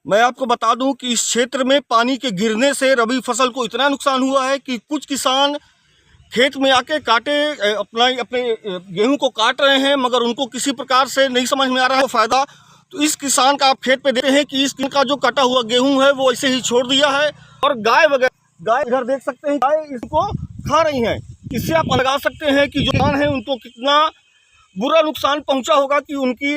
मैं आपको बता दूं कि इस क्षेत्र में पानी के गिरने से रबी फसल को इतना नुकसान हुआ है कि कुछ किसान खेत में आके अपने गेहूं को काट रहे हैं, मगर उनको किसी प्रकार से नहीं समझ में आ रहा है फ़ायदा। तो इस किसान का आप खेत पे देखते हैं कि इस का जो कटा हुआ गेहूं है वो ऐसे ही छोड़ दिया है, और गाय इधर देख सकते हैं, गाय इसको खा रही हैं। इससे आप लगा सकते हैं कि जो किसान हैं उनको कितना बुरा नुकसान पहुंचा होगा कि उनकी